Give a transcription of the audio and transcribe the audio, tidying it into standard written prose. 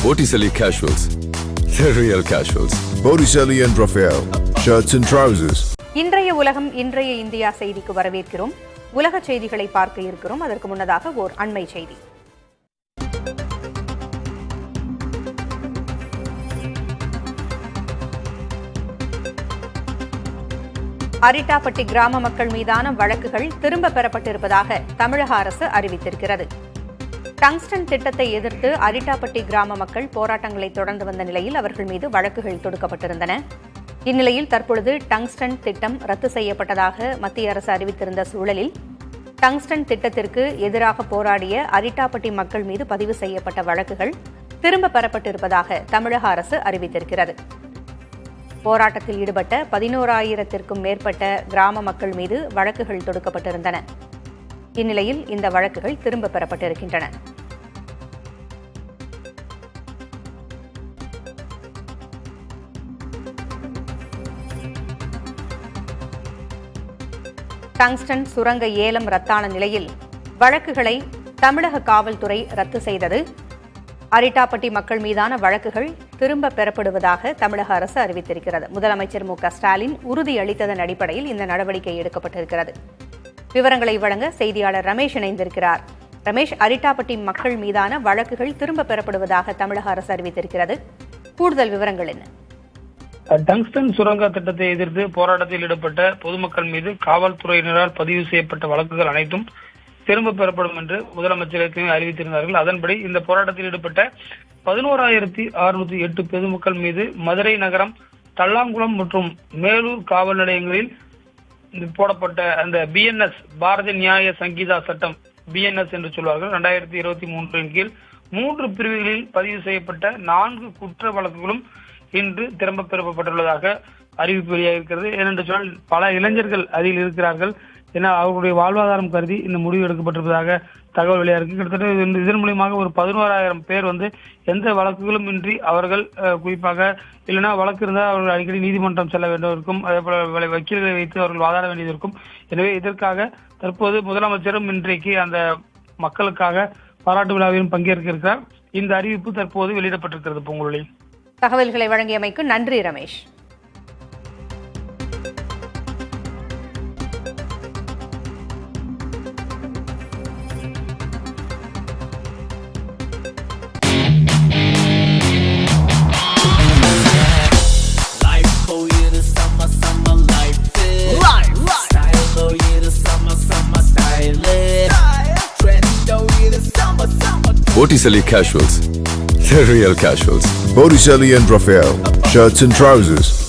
Botticelli Casuals, the real casuals. Botticelli and Raphael, shirts and trousers. இன்றைய உலகம் இன்றைய India செய்திக்கு வரவேற்கிறோம். உலக செய்திகளை பார்க்க இருக்கிறோம். அதற்கு முன்னதாக ஓர் அண்மை செய்தி. அரிட்டாப்பட்டி கிராம மக்கள் மீதான வழக்குகள் திரும்ப பெறப்பட்டிருப்பதாக தமிழக அரசு அறிவித்திருக்கிறது. டங்ஸ்டன் திட்டத்தை எதிர்த்து அரிட்டாப்பட்டி கிராம மக்கள் போராட்டங்களை தொடர்ந்து வந்த நிலையில் அவர்கள் மீது வழக்குகள் தொடுக்கப்பட்டிருந்தன. இந்நிலையில் தற்பொழுது டங்ஸ்டன் திட்டம் ரத்து செய்யப்பட்டதாக மத்திய அரசு அறிவித்திருந்த சூழலில் டங்ஸ்டன் திட்டத்திற்கு எதிராக போராடிய அரிட்டாப்பட்டி மக்கள் மீது பதிவு செய்யப்பட்ட வழக்குகள் திரும்ப பெறப்பட்டிருப்பதாக தமிழக அரசு அறிவித்திருக்கிறது. போராட்டத்தில் ஈடுபட்ட 11,000த்திற்கும் மேற்பட்ட கிராம மக்கள் மீது வழக்குகள் தொடுக்கப்பட்டிருந்தன. இந்நிலையில் இந்த வழக்குகள் திரும்ப பெறப்பட்டிருக்கின்றன. டங்ஸ்டன் சுரங்க ஏலம் ரத்தான நிலையில் வழக்குகளை தமிழக காவல்துறை ரத்து செய்தது. அரிட்டாப்பட்டி மக்கள் மீதான வழக்குகள் திரும்ப பெறப்படுவதாக தமிழக அரசு அறிவித்திருக்கிறது. முதலமைச்சர் மு.க.ஸ்டாலின் உறுதியளித்ததன் அடிப்படையில் இந்த நடவடிக்கை எடுக்கப்பட்டிருக்கிறது. விவரங்களை வழங்க செய்தியாளர் ரமேஷ் இணைந்திருக்கிறார். ரமேஷ், அரிட்டாப்பட்டி மக்கள் மீதான வழக்குகள் திரும்ப பெறப்படுவதாக தமிழக அரசு அறிவித்திருக்கிறது. கூடுதல் விவரங்கள் என்ன? டங்ஸ்டன் சுரங்க திட்டத்தை எதிர்த்து போராட்டத்தில் ஈடுபட்ட பொதுமக்கள் மீது காவல்துறையினரால் பதிவு செய்யப்பட்ட வழக்குகள் அனைத்தும் திரும்ப பெறப்படும் என்று முதலமைச்சர் அறிவித்திருந்தார்கள். அதன்படி இந்த போராட்டத்தில் ஈடுபட்ட 11,608 பொதுமக்கள் மீது மதுரை நகரம், தல்லாங்குளம் மற்றும் மேலூர் காவல் நிலையங்களில் போடப்பட்ட அந்த பிஎன்எஸ் பாரதிய நியாய சங்கீதா சட்டம் பிஎன்எஸ் என்று சொல்வார்கள் 2023 கீழ் 3 பிரிவுகளில் பதிவு செய்யப்பட்ட 4 குற்ற வழக்குகளும் இன்று திரும்ப பெறப்பட்டுள்ளதாக அறிவிப்பு வெளியாகிருக்கிறது. ஏனென்று சொன்னால் பல இளைஞர்கள் அதில் இருக்கிறார்கள். ஏன்னா அவர்களுடைய வாழ்வாதாரம் கருதி இந்த முடிவு எடுக்கப்பட்டிருப்பதாக தகவல் வெளியாகிருக்கு. கிட்டத்தட்ட இதன் மூலியமாக ஒரு 11,000 பேர் எந்த வழக்குகளும் இன்றி அவர்கள் குறிப்பாக இல்லைன்னா வழக்கு இருந்தால் அவர்கள் அடிக்கடி நீதிமன்றம் செல்ல வேண்டியிருக்கும். அதே போல வக்கீல்களை வைத்து அவர்கள் வாதாட வேண்டியது. எனவே இதற்காக தற்போது முதலமைச்சரும் இன்றைக்கு அந்த மக்களுக்காக பாராட்டு விழாவிலும் பங்கேற்க இருக்கிறார். இந்த அறிவிப்பு தற்போது வெளியிடப்பட்டிருக்கிறது. பொங்கலொலி தகவல்களை வழங்கியமைக்கு நன்றி Ramesh. Botticelli Casuals, the real casuals. Botticelli and Raphael, shirts and trousers.